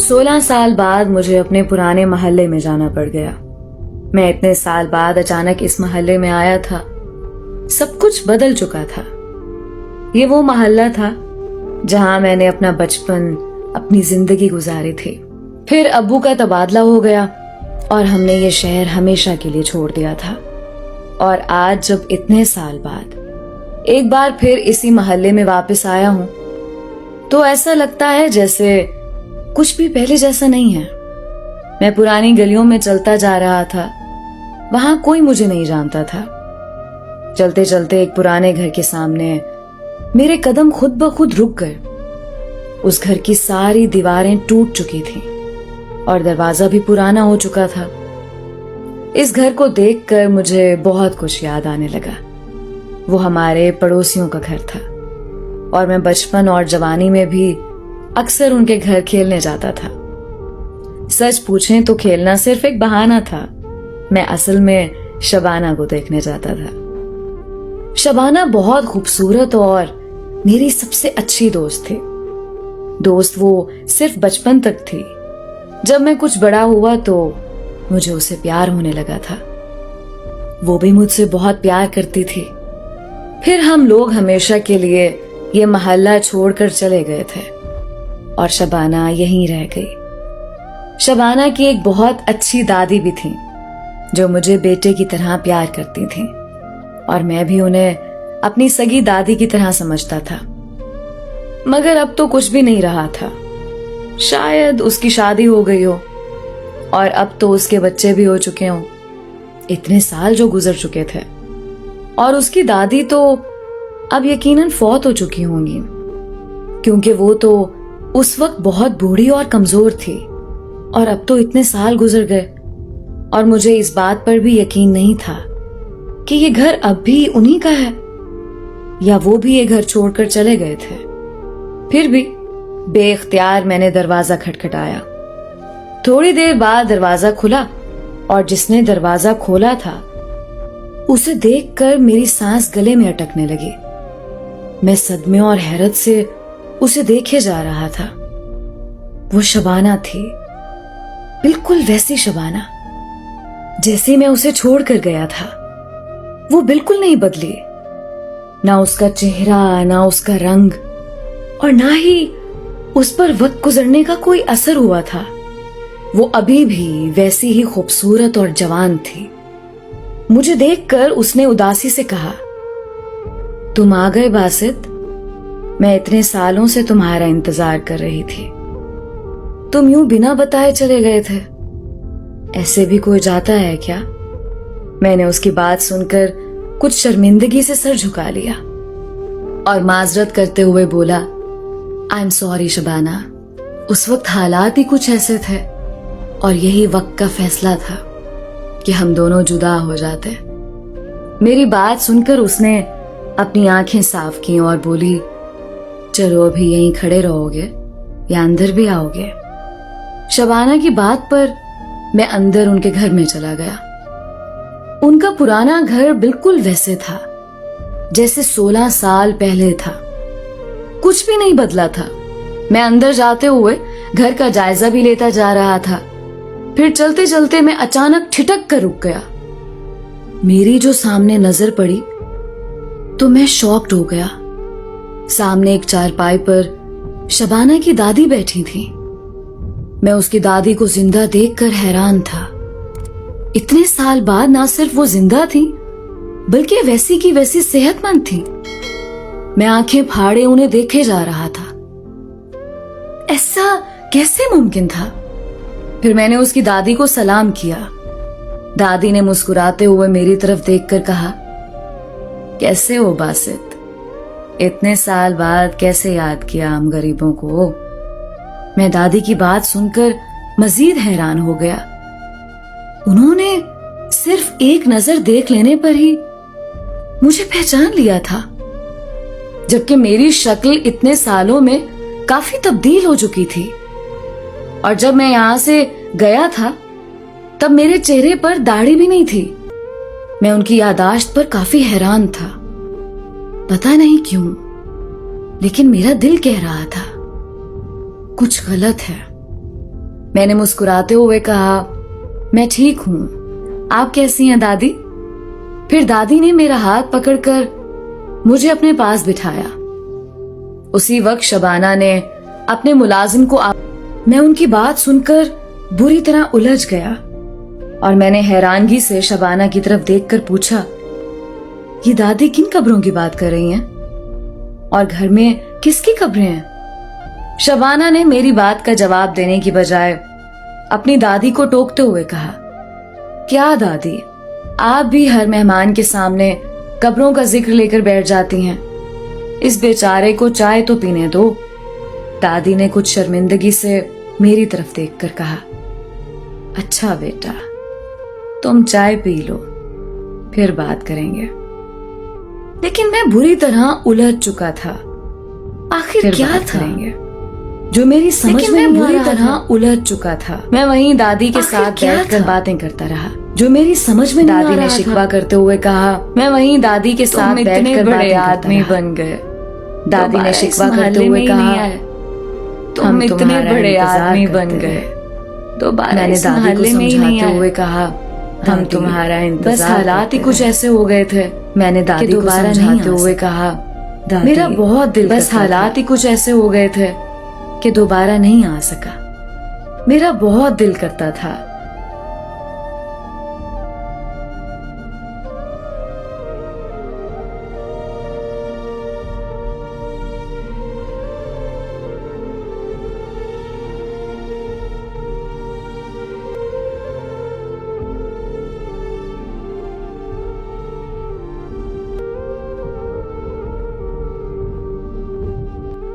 16 साल बाद मुझे अपने पुराने मोहल्ले में जाना पड़ गया। मैं इतने साल बाद अचानक इस मोहल्ले में आया था। सब कुछ बदल चुका था। ये वो मोहल्ला था जहां मैंने अपना बचपन, अपनी जिंदगी गुजारी थी। फिर अब्बू का तबादला हो गया और हमने ये शहर हमेशा के लिए छोड़ दिया था। और आज जब इतने साल बाद एक बार फिर इसी मोहल्ले में वापस आया हूं, तो ऐसा लगता है जैसे कुछ भी पहले जैसा नहीं है। मैं पुरानी गलियों में चलता जा रहा था। वहां कोई मुझे नहीं जानता था। चलते चलते एक पुराने घर के सामने मेरे कदम खुद ब खुद रुक गए। उस घर की सारी दीवारें टूट चुकी थीं और दरवाजा भी पुराना हो चुका था। इस घर को देखकर मुझे बहुत कुछ याद आने लगा। वो हमारे पड़ोसियों का घर था और मैं बचपन और जवानी में भी अक्सर उनके घर खेलने जाता था। सच पूछें तो खेलना सिर्फ एक बहाना था। मैं असल में शबाना को देखने जाता था। शबाना बहुत खूबसूरत और मेरी सबसे अच्छी दोस्त थी। दोस्त वो सिर्फ बचपन तक थी। जब मैं कुछ बड़ा हुआ तो मुझे उससे प्यार होने लगा था। वो भी मुझसे बहुत प्यार करती थी। फिर हम लोग हमेशा के लिए ये मोहल्ला छोड़कर चले गए थे और शबाना यहीं रह गई। शबाना की एक बहुत अच्छी दादी भी थी जो मुझे बेटे की तरह प्यार करती थी और मैं भी उन्हें अपनी सगी दादी की तरह समझता था। मगर अब तो कुछ भी नहीं रहा था। शायद उसकी शादी हो गई हो और अब तो उसके बच्चे भी हो चुके हों। इतने साल जो गुजर चुके थे। और उसकी दादी तो अब यकीनन फौत हो चुकी होंगी, क्योंकि वो तो उस वक्त बहुत बूढ़ी और कमजोर थी और अब तो इतने साल गुजर गए। और मुझे इस बात पर भी यकीन नहीं था कि ये घर अब भी उन्हीं का है या वो भी ये घर छोड़कर चले गए थे। फिर भी बेख्तियार मैंने दरवाजा खटखटाया। थोड़ी देर बाद दरवाजा खुला और जिसने दरवाजा खोला था उसे देखकर मेरी सांस गले में अटकने लगी। मैं सदमे और हैरत से उसे देखे जा रहा था। वो शबाना थी, बिल्कुल वैसी शबाना जैसी मैं उसे छोड़कर गया था। वो बिल्कुल नहीं बदली, ना उसका चेहरा, ना उसका रंग और ना ही उस पर वक्त गुजरने का कोई असर हुआ था। वो अभी भी वैसी ही खूबसूरत और जवान थी। मुझे देखकर उसने उदासी से कहा, तुम आ गए बासित। मैं इतने सालों से तुम्हारा इंतजार कर रही थी। तुम यूं बिना बताए चले गए थे। ऐसे भी कोई जाता है क्या? मैंने उसकी बात सुनकर कुछ शर्मिंदगी से सर झुका लिया और माजरत करते हुए बोला, आई एम सॉरी शबाना। उस वक्त हालात ही कुछ ऐसे थे और यही वक्त का फैसला था कि हम दोनों जुदा हो जाते। मेरी बात सुनकर उसने अपनी आंखें साफ की और बोली, चलो अभी यहीं खड़े रहोगे या अंदर भी आओगे? शबाना की बात पर मैं अंदर उनके घर में चला गया। उनका पुराना घर बिल्कुल वैसे था जैसे 16 साल पहले था। कुछ भी नहीं बदला था। मैं अंदर जाते हुए घर का जायजा भी लेता जा रहा था। फिर चलते चलते मैं अचानक ठिठक कर रुक गया। मेरी जो सामने नजर पड़ी तो मैं शॉक्ड हो गया। सामने एक चारपाई पर शबाना की दादी बैठी थी। मैं उसकी दादी को जिंदा देखकर हैरान था। इतने साल बाद ना सिर्फ वो जिंदा थी बल्कि वैसी की वैसी सेहतमंद थी। मैं आंखें फाड़े उन्हें देखे जा रहा था। ऐसा कैसे मुमकिन था? फिर मैंने उसकी दादी को सलाम किया। दादी ने मुस्कुराते हुए मेरी तरफ देखकर कहा, कैसे हो बासित? इतने साल बाद कैसे याद किया हम गरीबों को? मैं दादी की बात सुनकर मजीद हैरान हो गया। उन्होंने सिर्फ एक नजर देख लेने पर ही मुझे पहचान लिया था, जबकि मेरी शक्ल इतने सालों में काफी तब्दील हो चुकी थी। और जब मैं यहां से गया था तब मेरे चेहरे पर दाढ़ी भी नहीं थी। मैं उनकी यादाश्त पर काफी हैरान था। पता नहीं क्यों, लेकिन मेरा दिल कह रहा था कुछ गलत है। मैंने मुस्कुराते हुए कहा, मैं ठीक हूं, आप कैसी हैं दादी? फिर दादी ने मेरा हाथ पकड़कर मुझे अपने पास बिठाया। उसी वक्त शबाना ने अपने मुलाजिम को मैं उनकी बात सुनकर बुरी तरह उलझ गया और मैंने हैरानगी से शबाना की तरफ देखकर पूछा, ये दादी किन कब्रों की बात कर रही हैं और घर में किसकी कब्रें हैं? शबाना ने मेरी बात का जवाब देने की बजाय अपनी दादी को टोकते हुए कहा, क्या दादी, आप भी हर मेहमान के सामने कब्रों का जिक्र लेकर बैठ जाती हैं। इस बेचारे को चाय तो पीने दो। दादी ने कुछ शर्मिंदगी से मेरी तरफ देखकर कहा, अच्छा बेटा, तुम चाय पी लो, फिर बात करेंगे। लेकिन मैं बुरी तरह उलझ चुका था। आखिर क्या था जो मेरी समझ में नहीं आ रहा था। उलझ चुका था। मैं वहीं दादी के साथ बैठकर बातें करता रहा, जो मेरी समझ में दादी ने शिकवा करते हुए कहा। मैं वहीं दादी के साथ बैठकर बड़े आदमी बन गए। दादी ने शिकवा करते हुए कहा, तुम इतने बड़े आदमी बन गए। दोबारा इस मोहल्ले में ही नहीं आए। हुए कहा, हम तुम्हारा इंतजार, बस हालात ही कुछ ऐसे हो गए थे। मैंने दादी को समझाते हुए कहा, मेरा बहुत दिल, बस हालात ही कुछ ऐसे हो गए थे कि दोबारा नहीं आ सका। मेरा बहुत दिल करता था